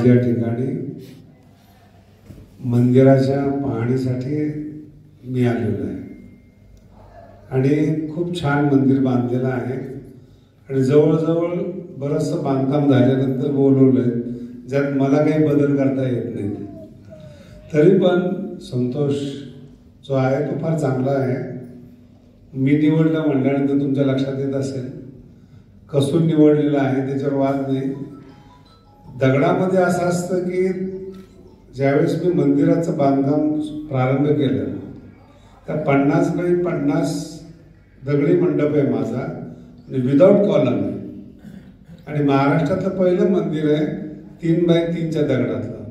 आज या ठिकाणी मंदिराच्या पाहणीसाठी मी आलेलो आहे आणि खूप छान मंदिर बांधलेलं आहे आणि जवळजवळ बरंचसं बांधकाम झाल्यानंतर बोलवलंय, ज्यात मला काही बदल करता येत नाही. तरी पण संतोष जो आहे तो फार चांगला आहे. मी निवडला म्हणल्यानंतर तुमच्या लक्षात येत असेल कसून निवडलेला आहे, त्याच्यावर वाद नाही. दगडामध्ये असं असतं की ज्यावेळेस मी मंदिराचं बांधकाम प्रारंभ केलं त्या 50 बाय 50 दगडी मंडप आहे माझा, विदाउट कॉलम, आणि महाराष्ट्रातलं पहिलं मंदिर आहे 3 बाय 3च्या दगडातलं.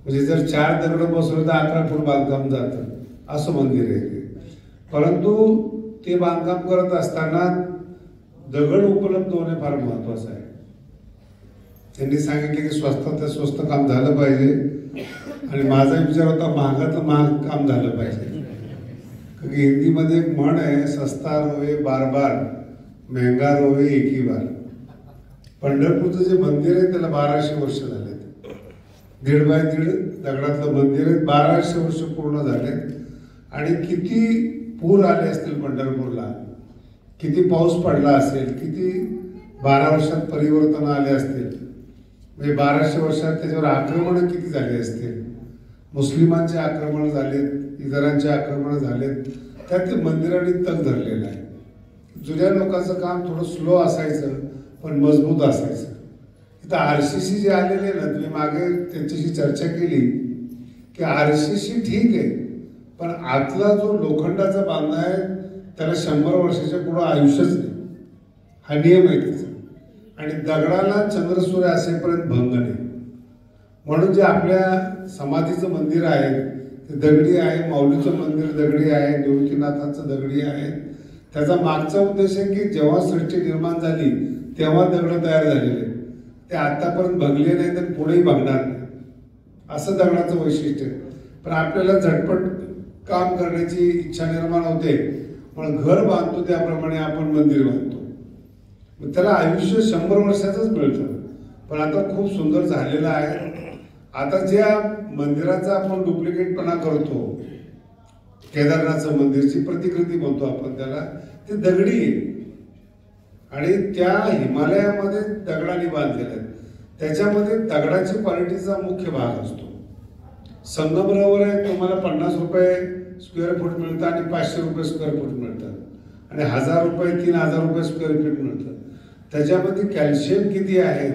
म्हणजे जर 4 दगड बसवलं तर 11 फूट बांधकाम जातं, असं मंदिर आहे ते. परंतु ते बांधकाम करत असताना दगड उपलब्ध होणे फार महत्वाचं आहे. त्यांनी सांगितले की स्वस्तातलं स्वस्त काम झालं पाहिजे आणि माझा विचार होता महागातलं महाग काम झालं पाहिजे. कारण हिंदीमध्ये एक म्हण आहे, सस्ता रोवे बार बार, महंगा रोवे एक ही बार. पंढरपूरचं जे मंदिर आहे त्याला 1200 वर्ष झालेत. 1.5 बाय 1.5 दगडातलं मंदिर आहे, 1200 वर्ष पूर्ण झालेत. आणि किती पूर आले असतील पंढरपूरला, किती पाऊस पडला असेल, किती 12 वर्षात परिवर्तन आले असतील, म्हणजे 1200 वर्षात त्याच्यावर आक्रमण किती झाली असतील. मुस्लिमांचे आक्रमण झालेत, इतरांचे आक्रमण झालेत, त्यात ते मंदिराने तग धरलेलं आहे. जुन्या लोकांचं काम थोडं स्लो असायचं पण मजबूत असायचं. इथं RCC जे आलेले ना, तुम्ही मागे त्यांच्याशी चर्चा केली की RCC ठीक आहे, पण आतला जो लोखंडाचा बांधणा आहे त्याला 100 वर्षाच्या पुढे आयुष्यच नाही, हा नियम आहे त्याचा. आणि दगडाला चंद्रसूर्य असेपर्यंत भंग नाही. म्हणून जे आपल्या समाधीचं मंदिर आहे ते दगडी आहे, माऊलीचं मंदिर दगडी आहे, निवृत्तीनाथांचं दगडी आहे. त्याचा मागचा उद्देश आहे की जेव्हा सृष्टी निर्माण झाली तेव्हा दगड तयार झालेले, ते आतापर्यंत भंगले नाही तर पुढेही भंगणार नाही, असं दगडाचं वैशिष्ट्य आहे. पण आपल्याला झटपट काम करण्याची इच्छा निर्माण होते, पण घर बांधतो त्याप्रमाणे आपण मंदिर बांधतो, त्याला आयुष्य 100 वर्षाचंच मिळतं. पण आता खूप सुंदर झालेलं आहे. आता ज्या मंदिराचा आपण डुप्लिकेटपणा करतो, केदारनाथचं मंदिरची प्रतिकृती म्हणतो आपण त्याला, ते दगडी आहे आणि त्या हिमालयामध्ये दगडाने बांधलेलं आहे. त्याच्यामध्ये दगडाची क्वालिटीचा मुख्य भाग असतो. संगमरवर आहे, तुम्हाला 50 रुपये स्क्वेअर फूट मिळतं आणि 500 रुपये स्क्वेअर फूट मिळतं आणि 1000 रुपये 3000 रुपये स्क्वेअर फीट मिळतं. त्याच्यामध्ये कॅल्शियम किती आहे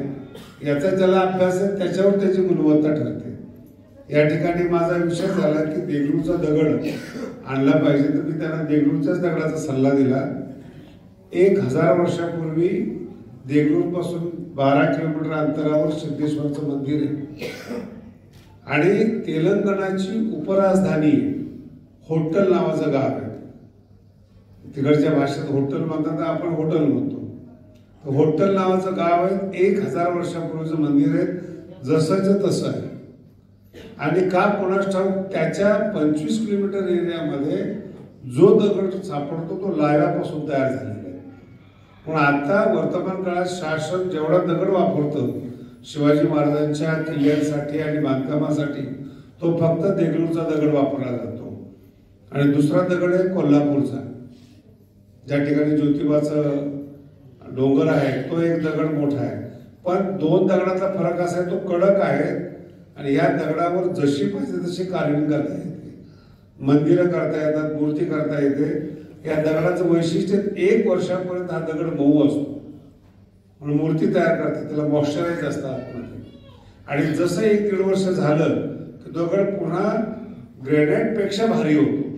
याचा ज्याला अभ्यास आहे त्याच्यावर त्याची गुणवत्ता ठरते. या ठिकाणी माझा विषय झाला की देगलूरचा दगड आणला पाहिजे, तर मी त्यांना देगलूरच्याच दगडाचा सल्ला दिला. 1000 वर्षापूर्वी देगलूर पासून 12 किलोमीटर अंतरावर सिद्धेश्वरचं मंदिर आहे आणि तेलंगणाची उपराजधानी होटल नावाचं गाव आहे. तिकडच्या भाषेत होटल म्हणतात, आपण हॉटेल म्हणतो. होटल नावाचं गाव आहे, 1000 वर्षापूर्वीचं मंदिर आहे, जसंच तसं आहे. आणि का कोणास ठाऊक त्याच्या 25 किलोमीटर एरियामध्ये जो दगड सापडतो तो लाव्यापासून तयार झालेला आहे. पण आता वर्तमान काळात शासन जेवढा दगड वापरतं शिवाजी महाराजांच्या किल्ल्यांसाठी आणि बांधकामासाठी, तो फक्त देगलूरचा दगड वापरला जातो. आणि दुसरा दगड आहे कोल्हापूरचा, ज्या ठिकाणी ज्योतिबाचं डोंगर आहे, तो एक दगड मोठा आहे. पण 2 दगडातला फरक असा आहे, तो कडक आहे आणि या दगडावर जशी पाहिजे तशी कार्विंग करता येते, मंदिरं करता येतात, मूर्ती करता येते. या दगडाचं वैशिष्ट्य 1 वर्षापर्यंत हा दगड मऊ असतो, म्हणून मूर्ती तयार करतात, त्याला मॉइश्चराइज असतात आतमध्ये. आणि जसं 1-1.5 वर्ष झालं की दगड पुन्हा ग्रेनाइट पेक्षा भारी होतो.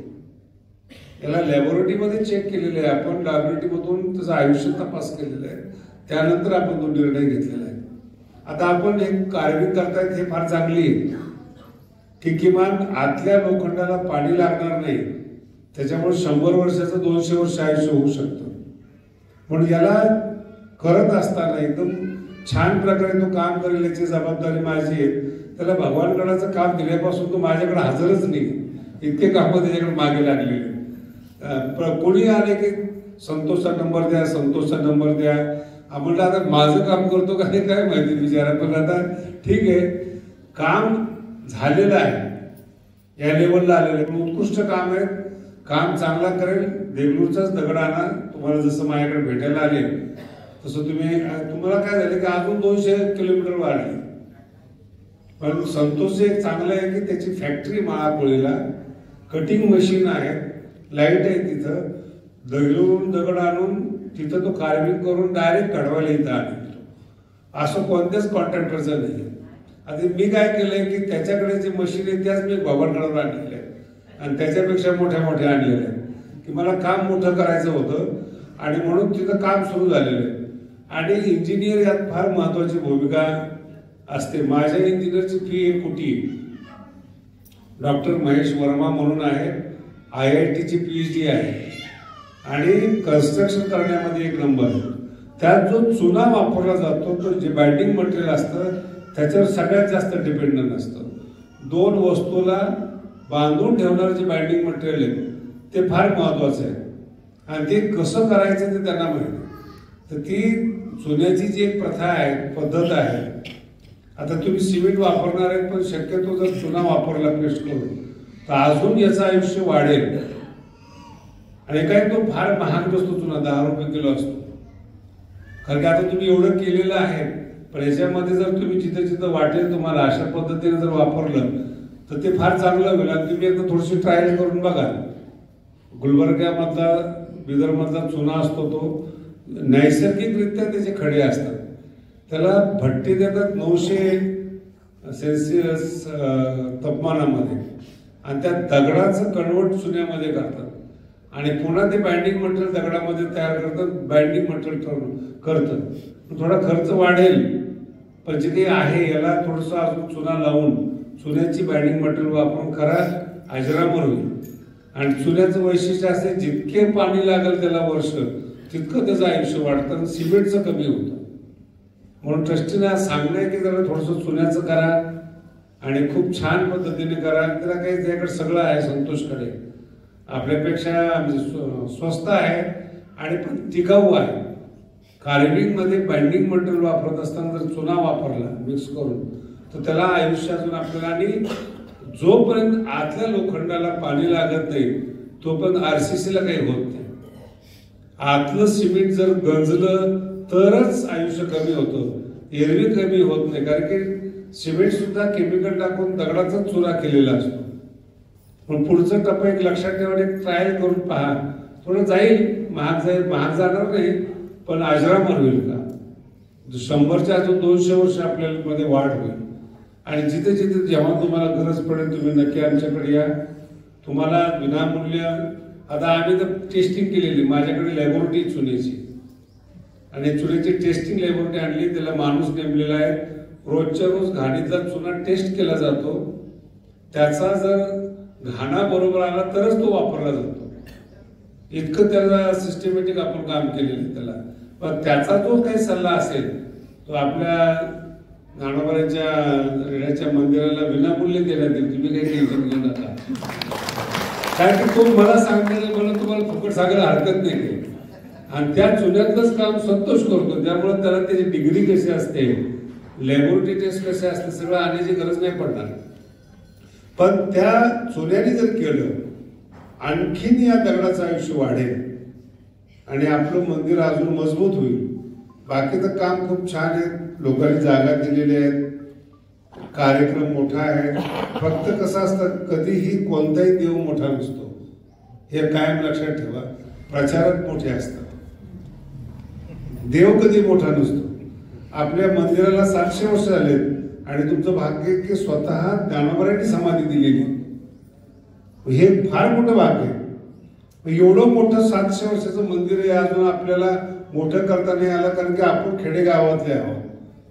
याला लॅबोरेटरीमध्ये चेक केलेलं आहे आपण, लॅबोरेटरीमधून त्याचं आयुष्य तपास केलेलं आहे, त्यानंतर आपण तो निर्णय घेतलेला आहे. आता आपण एक कार्विंग करतायत हे फार चांगली आहे की किमान आतल्या लोखंडाला पाणी लागणार नाही, त्याच्यामुळे 100 वर्षाचं 200 वर्ष आयुष्य होऊ शकतं. पण याला करत असताना एकदम छान प्रकारे तो काम करेल याची जबाबदारी माझी आहे. त्याला भगवानगडाचं काम दिल्यापासून तो माझ्याकडे हजरच नाही, इतके काम त्याच्याकडे मागे लागलेले. कोणी आले की संतोषचा नंबर द्या, संतोषचा नंबर द्या, म्हणलं आता माझं काम करतो का नाही काय माहिती बिचारा, पण आता ठीक आहे, काम झालेलं आहे, या लेवलला आलेलं आहे, पण उत्कृष्ट काम आहे, काम चांगला करेल. देगलूरचाच दगड आणा, तुम्हाला जसं माझ्याकडे भेटायला आले तसं तुम्हाला काय झालं की अजून 200 किलोमीटर वाढले. पण संतोष एक चांगलं आहे की त्याची फॅक्टरी माळापोळीला, कटिंग मशीन आहे, लाईट आहे तिथं, देगलूरून दगड आणून तिथं तो कार्विंग करून डायरेक्ट कडवायला इथं आणतो. असं कोणत्याच कॉन्ट्रॅक्टरचं नाही. आता मी काय केलंय की त्याच्याकडे जे मशीन आहे त्याच मी बाबांकडे आणलेल्या आहेत आणि त्याच्यापेक्षा मोठ्या मोठ्या आणलेल्या आहेत की मला काम मोठं करायचं होतं आणि म्हणून तिथं काम सुरू झालेलं आहे. आणि इंजिनियर यात फार महत्वाची भूमिका असते. माझ्या इंजिनियरची फी 1 कोटी. डॉक्टर महेश वर्मा म्हणून आहे, IIT ची PhD आहे आणि कन्स्ट्रक्शन करण्यामध्ये 1 नंबर आहे. त्यात जो चुना वापरला जातो तो जे बाइंडिंग मटेरियल असतं त्याच्यावर सगळ्यात जास्त डिपेंडंट असतं. 2 वस्तूला बांधून ठेवणारं जे बाइंडिंग मटेरियल आहे ते फार महत्वाचं आहे आणि ते कसं करायचं ते त्यांना माहिती. तर ती चुन्याची जी एक प्रथा आहे, पद्धत आहे. आता तुम्ही सिमेंट वापरणार आहेत पण शक्यतो जर चुना वापरला पेस्ट करून तर अजून याचं आयुष्य वाढेल. आणि काय तो फार महाग नसतो चुना, 10 रुपये किलो असतो. कारण की आता तुम्ही एवढं केलेलं आहे, पण याच्यामध्ये जर तुम्ही जिथं जिथं वाटेल तुम्हाला अशा पद्धतीने जर वापरलं तर ते फार चांगलं होईल. आणि तुम्ही एकदा थोडीशी ट्रायल करून बघा. गुलबर्ग्यामधला, बिदरमधला चुना असतो तो नैसर्गिकरित्या त्याचे खडे असतात, त्याला भट्टी देतात 900 सेल्सिअस तापमानामध्ये आणि त्या दगडाचं कन्वर्ट चुन्यामध्ये करतात आणि पुन्हा ते बाइंडिंग मटेरियल दगडामध्ये तयार करतात, बाइंडिंग मटेरियल करतं. थोडा खर्च वाढेल पण जे काही आहे याला थोडंसं अजून चुना लावून चुन्याची बाइंडिंग मटेरियल वापरून खरा अजरामर होईल. आणि चुन्याचं वैशिष्ट्य असे जितके पाणी लागेल त्याला वर्ष तितकं त्याचं आयुष्य वाढतं आणि सिमेंटचं कमी होतं. म्हणून ट्रस्टीने सांगणं आहे की जरा थोडंसं चुन्याचं करा आणि खूप छान पद्धतीने करा. त्याला काही त्याकडे सगळं आहे, संतोषकडे आपल्यापेक्षा स्वस्त आहे आणि पण टिकाऊ आहे. कार्विंग मध्ये बाइंडिंग मटेरियल वापरत असताना जर चुना वापरला मिक्स करून तर त्याला आयुष्य अजून आपल्याला, आणि जोपर्यंत आतल्या लोखंडाला पाणी लागत नाही तोपर्यंत RCC ला काही होत नाही. आतलं सिमेंट जर गंजलं तरच आयुष्य कमी होतं, एरवी कमी होत नाही. कारण की सिमेंट सुद्धा केमिकल टाकून दगडाचा चुरा केलेला असतो. पण पुढचं टप्पा एक लक्षात ठेवा, एक ट्रायल करून पहा. थोडं जाईल, महाग जाणार नाही पण अजरामर होईल का. 100च्या अजून 200 वर्ष आपल्याला मध्ये वाढ होईल. आणि जिथे जिथे जेव्हा तुम्हाला गरज पडेल तुम्ही नक्की आमच्याकडे या. तुम्हाला विनामूल्य, आता आम्ही तर टेस्टिंग केलेली, माझ्याकडे लॅबोरेटरी चुन्याची आणि चुन्याची टेस्टिंग लॅबोरेटरी आणली, त्याला माणूस नेमलेला आहे. रोजच्या रोज घाणीतला चुना टेस्ट केला जातो, त्याचा जर घाणा बरोबर आला तरच तो वापरला जातो. इतकं त्याला सिस्टमॅटिक आपण काम केलेलं त्याला. पण त्याचा जो काही सल्ला असेल तो आपल्या ज्ञानोबाच्या रेड्याच्या मंदिराला विनामूल्य देण्यात येईल. तुम्ही काही टेन्शन घेऊ नका. कारण की तो मला सांगण्याला, मला तुम्हाला फुकट सांगायला हरकत नाही. आणि त्या चुन्यातलंच काम संतोष करतो, त्यामुळे त्याला त्याची डिग्री कशी असते, लॅबोरेटरी टेस्ट कशी असते, सगळं आणण्याची गरज नाही पडणार. पण त्या चुन्याने जर केलं आणखीन या दगडाचं आयुष्य वाढेल आणि आपलं मंदिर अजून मजबूत होईल. बाकीचं काम खूप छान आहे, लोकांनी जागा दिलेली आहेत, कार्यक्रम मोठा आहे. फक्त कसं असतं, कधीही कोणताही देव मोठा नसतो, हे कायम लक्षात ठेवा. प्रचारक मोठे असतात, देव कधी मोठा नसतो. आपल्या मंदिराला 700 वर्ष झालेत आणि तुमचं भाग्य की स्वतः ज्ञानोबांनी समाधी दिलेली, हे फार मोठं भाग्य आहे. एवढं मोठं 700 वर्षाचं मंदिर आहे, अजून आपल्याला मोठं करता नाही आलं कारण की आपण खेडेगावातले आहोत,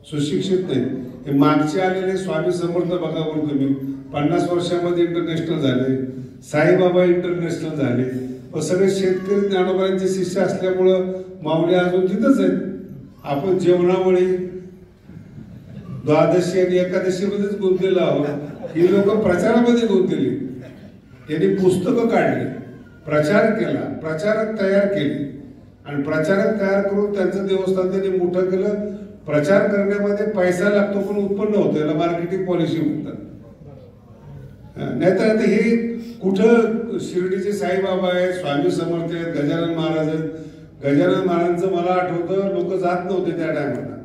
सुशिक्षित नाही. हे मागचे आलेले स्वामी समर्थ बघा बरं तुम्ही, 50 वर्षामध्ये इंटरनॅशनल झाले, साईबाबा इंटरनॅशनल झाले. सगळे शेतकरी ज्ञानोबांचे शिष्य असल्यामुळं माऊली अजून तिथंच आहेत. आपण जेवणावळी, द्वादशी आणि एकादशीमध्येच गुंतलेलो आहोत. ही लोक प्रचारामध्ये गुंतलेली. त्यांनी पुस्तकं काढली, प्रचार केला, प्रचारक तयार केले आणि प्रचारक तयार करून त्यांचं देवस्थान त्यांनी मोठं केलं. प्रचार करण्यामध्ये पैसा लागतो पण उत्पन्न होतं, याला मार्केटिंग पॉलिसी म्हणतात. नाहीतर आता हे कुठं शिर्डीचे साईबाबा आहेत, स्वामी समर्थ आहेत, गजानन महाराज आहेत. गजानन महाराजांचं मला आठवतं लोक जात नव्हते त्या टायमाला.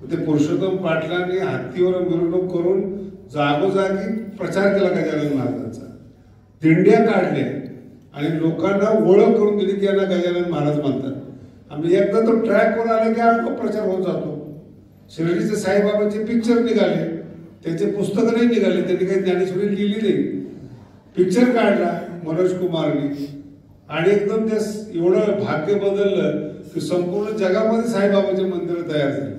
ते पुरुषोत्तम पाटलांनी हत्तीवर मिरवणूक करून जागोजागी प्रचार केला गजानन महाराजांचा, दिंड्या काढल्या आणि लोकांना ओळख करून दिली की यांना गजानन महाराज म्हणतात. आम्ही एकदा तो ट्रॅकवर आला की आमचा प्रचार होत जातो. शिर्डीचे साईबाबांचे पिक्चर निघाले, त्यांचे पुस्तकं नाही निघाले, त्यांनी काही ज्ञानेश्वरी लिहिली नाही. पिक्चर काढला मनोज कुमारनी आणि एकदम ते एवढं भाग्य बदललं की संपूर्ण जगामध्ये साईबाबाचे मंदिर तयार झाले.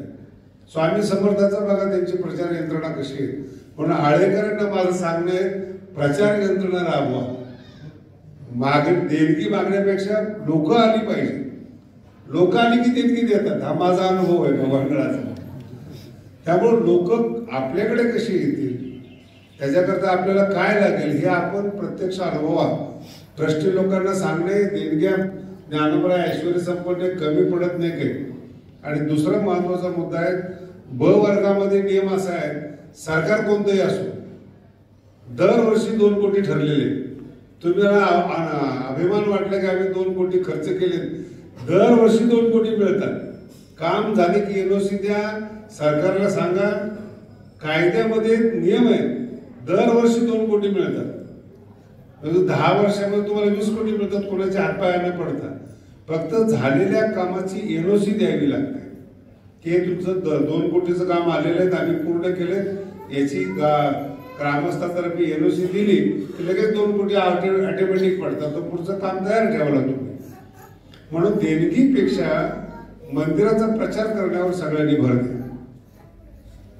स्वामी समर्थाचा बघा त्यांची प्रचार यंत्रणा कशी आहे. म्हणून आळेकरांना माझं सांगणं आहे, प्रचार यंत्रणा राबवा. देणगी मागण्यापेक्षा लोक आली पाहिजे. लोक आली की देणगी देतात, हा माझा अनुभव आहे भगवानगडाचा. त्यामुळे लोक आपल्याकडे कशी येतील, त्याच्याकरता आपल्याला काय लागेल हे आपण प्रत्यक्ष अनुभवा. ट्रस्टी लोकांना सांगणे, देणग्या ज्ञानोबा ऐश्वर्य संपन्न कमी पडत नाही काही. आणि दुसरा महत्वाचा मुद्दा आहे, ब वर्गामध्ये नियम असा आहे, सरकार कोणतंही असो दरवर्षी 2 कोटी ठरलेले. तुम्हाला अभिमान वाटला की आम्ही 2 कोटी खर्च केले, दरवर्षी 2 कोटी मिळतात. काम झाले की एनओसी द्या, सरकारला सांगा. कायद्यामध्ये नियम आहे, दरवर्षी 2 कोटी मिळतात. 10 वर्षामध्ये तुम्हाला 20 कोटी मिळतात, कोणाच्या हातपायाने पडतात. फक्त झालेल्या कामाची एनओसी द्यावी लागते की तुमचं 2 कोटीचं काम आलेलं आहे, आम्ही पूर्ण केले, याची ग्रामस्थातर्फे एनओसी दिली की लगेच 2 कोटी ऑटोमॅटिक पडतात. तर पुढचं काम तयार ठेवावं लागतं. म्हणून देणगीपेक्षा मंदिराचा प्रचार करण्यावर सगळ्यांनी भर द्या.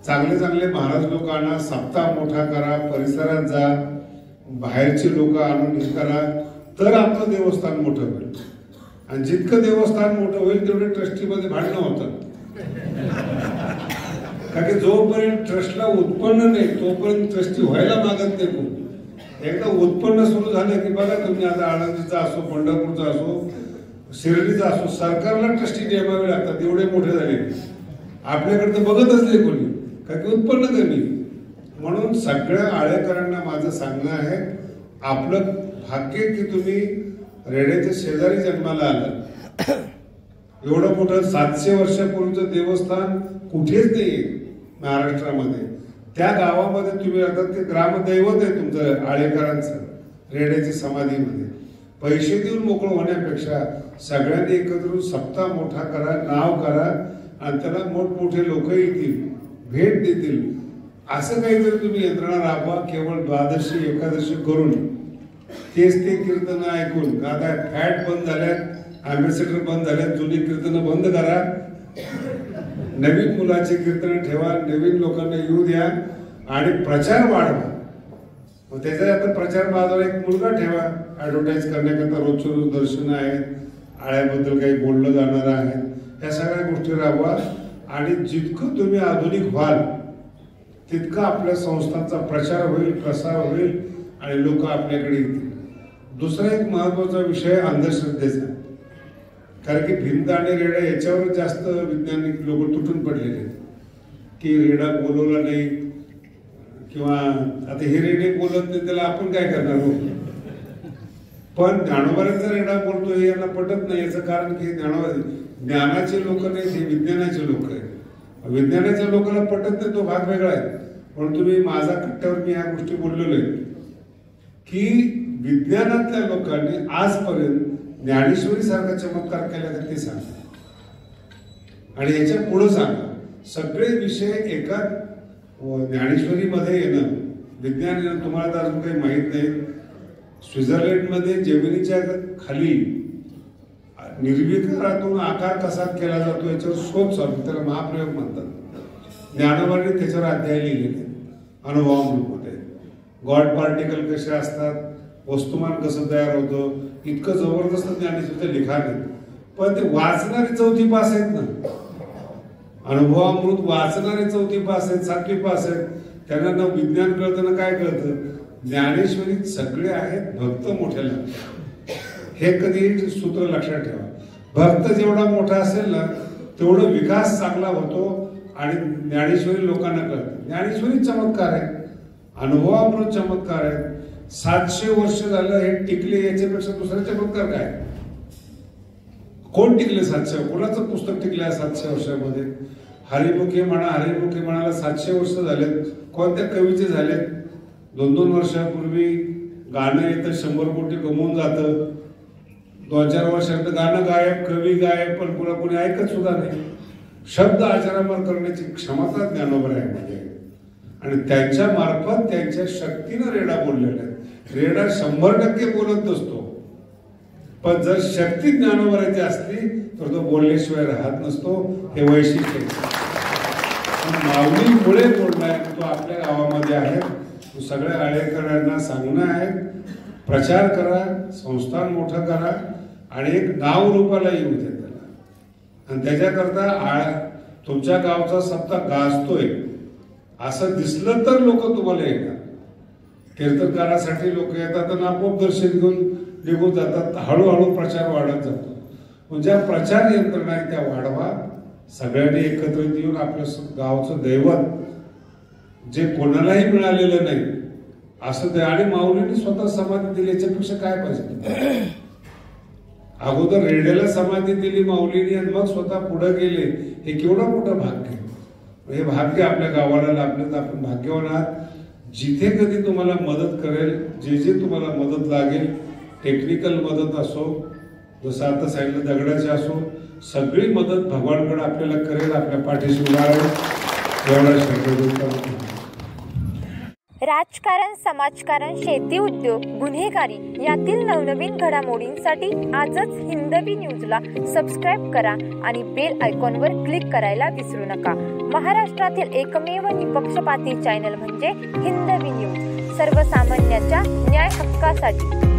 चांगले चांगले महाराज लोक आणा, सप्ताह मोठा करा, परिसरात जा, बाहेरची लोक आणून हे करा, तर आपलं देवस्थान मोठं होईल. आणि जितकं देवस्थान मोठं होईल तेवढे ट्रस्टीमध्ये भांडणं होतं. कारण की जोपर्यंत ट्रस्टला उत्पन्न नाही तोपर्यंत ट्रस्टी व्हायला मागत नाही कोण. एकदा उत्पन्न सुरू झालं की बघा तुम्ही, आता आळंदीचा असो, पंढरपूरचा असो, शिर्डीचा असो, सरकारला ट्रस्टी नेमावे लागतात, एवढे मोठे झाले. आपल्याकडे तर बघतच नाही कोणी, कारण की उत्पन्न कमी. म्हणून सगळ्या आळेकरांना माझं सांगणं आहे, आपलं भाग्य की तुम्ही रेड्याच्या शेजारी जन्माला आलात. एवढं मोठं 700 वर्षापूर्वीचं देवस्थान कुठेच नाही महाराष्ट्रामध्ये. त्या गावामध्ये तुम्ही आता ते ग्रामदैवत आहे तुमचं आळेकरांचं, रेड्याची समाधीमध्ये. पैसे देऊन मोकळं होण्यापेक्षा सगळ्यांनी एकत्र सप्ताह मोठा करा, नाव करा आणि त्याला मोठमोठे लोक येतील, भेट देतील. असं काहीतरी तुम्ही यंत्रणा राबवा. केवळ द्वादशी एकादशी करून तेच ते कीर्तन ऐकून, आता फॅट बंद झाल्यात, अँबॅसेडर बंद झाल्यात, जुनी कीर्तनं बंद करा, नवीन मुलाची कीर्तन ठेवा, नवीन लोकांना येऊ द्या आणि प्रचार वाढवा. मग त्याचा आता प्रचार बाजारात एक मुलगा ठेवा, ऍडव्हर्टाईज करण्याकरता रोजच्या रोज दर्शन आहेत, आळ्याबद्दल काही बोललं जाणार आहे, ह्या सगळ्या गोष्टी राबवा. आणि जितकं तुम्ही आधुनिक व्हाल तितका आपल्या संस्थांचा प्रचार होईल, प्रसार होईल आणि लोक आपल्याकडे येतील. दुसरा एक महत्वाचा विषय अंधश्रद्धेचा. कारण की भिंत आणि रेडा याच्यावर जास्त वैज्ञानिक लोक तुटून पडलेले आहेत की रेडा बोलवला नाही, किंवा आता हे रेडे बोलत नाही त्याला आपण काय करणार हो. पण ज्ञानोबाचा रेडा बोलतो हे यांना पटत नाही. याचं कारण की ज्ञानाचे लोक नाही, हे विज्ञानाचे लोक आहेत. विज्ञानाच्या लोकांना पटत नाही तो भाग वेगळा आहे. पण तुम्ही माझा कट्ट्यावर मी ह्या गोष्टी बोललेलो आहे की विज्ञानातल्या लोकांनी आजपर्यंत ज्ञानेश्वरी सारखा चमत्कार केला तर ते सांगा आणि याच्या पुढे सांगा. सगळे विषय एका ज्ञानेश्वरीमध्ये येणं, विज्ञान येणं. तुम्हाला तर अजून काही माहीत नाही, स्वित्झर्लंडमध्ये जमिनीच्या खाली निर्विकारातून आकार कसा केला जातो याच्यावर शोध चालू, त्याला महाप्रयोग म्हणतात. ज्ञानोबांनी त्याच्यावर अध्याय लिहिलेले अनुभवामध्ये. गॉड पार्टिकल कसे असतात, वस्तुमान कसं तयार होतं, इतकं जबरदस्त ज्ञानेश्वरीचं लिखाण आहे. पण ते वाचणारे 4थी पास आहेत ना, अनुभवामृत वाचणारे 4थी पास आहेत, 7वी पास आहेत. त्यांना ना विज्ञान कळतं ना काय कळतं. ज्ञानेश्वरीत सगळे आहेत भक्त मोठ्याला. हे कधी सूत्र लक्षात ठेवा. भक्त जेवढा मोठा असेल ना तेवढं विकास चांगला होतो आणि ज्ञानेश्वरी लोकांना कळते. ज्ञानेश्वरी चमत्कार आहे, अनुभवामृत चमत्कार आहे. 700 वर्ष झालं हे टिकले, याच्यापेक्षा दुसरा चमत्कार काय? कोण टिकले 700? कोणाचं पुस्तक टिकलं 700 वर्षामध्ये? हरिमुखी म्हणाला 700 वर्ष झालेत. कोणत्या कवीचे झालेत? 2-2 वर्षापूर्वी गाणं येतं, 100 कोटी कमवून जातं. 2-4 वर्षानंतर गाणं गायब, कवी गायब, पण कोणी ऐकत सुद्धा नाही. शब्द आचरणावर करण्याची क्षमता ज्ञानोबरायांमध्ये आहे आणि त्यांच्या मार्फत त्यांच्या शक्तीनं रेडा बोललेला आहे. रेडा 100% बोलत नसतो, पण जर शक्ती ज्ञानोबराची असली तर तो बोलल्याशिवाय राहत नसतो. हे वैशिष्ट्य माऊलीमुळे बोललाय. तो आपल्या गावामध्ये आहे. तो सगळ्या आळेकरांना सांगणं आहे, प्रचार करा, संस्थान मोठं करा आणि एक नाव रूपाला येऊ दे त्याला. आणि त्याच्याकरता तुमच्या गावचा सप्ताह गाजतोय असं दिसलं तर लोक तुम्हाला येतात. कीर्तनकारासाठी लोक येतात आणि आपोआप दर्शन घेऊन निघून जातात. हळूहळू प्रचार वाढत जातो. पण ज्या प्रचार यंत्रणा आहेत त्या वाढवा. सगळ्यांनी एकत्रित येऊन आपल्या गावचं दैवत जे कोणालाही मिळालेलं नाही असं ते. आणि माऊलींनी स्वतः समाधी दिली, याच्यापेक्षा काय पाहिजे? अगोदर रेड्याला समाधी दिली माऊलींनी आणि मग स्वतः पुढे गेले. हे केवढं मोठं भाग्य. हे भाग्य आपल्या गावाला लाभलं. आपण भाग्यवान आहात. जिथे कधी तुम्हाला मदत करेल, जे तुम्हाला मदत लागेल, टेक्निकल मदत असो, जसं आता सांगितलं दगडाची असो, सगळी मदत भगवानकडे आपल्याला करेल. आपल्या पाठीशी उभा राहील. एवढा शब्द. राजकारण, समाजकारण, शेती, उद्योग, गुन्हेगारी यातील नवनवीन घडामोडींसाठी आजच हिंदवी न्यूजला सबस्क्राईब करा आणि बेल आयकॉनवर क्लिक करायला विसरू नका. महाराष्ट्रातील एकमेव निपक्षपाती चॅनल म्हणजे हिंदवी न्यूज, सर्वसामान्यांच्या न्याय हक्कासाठी.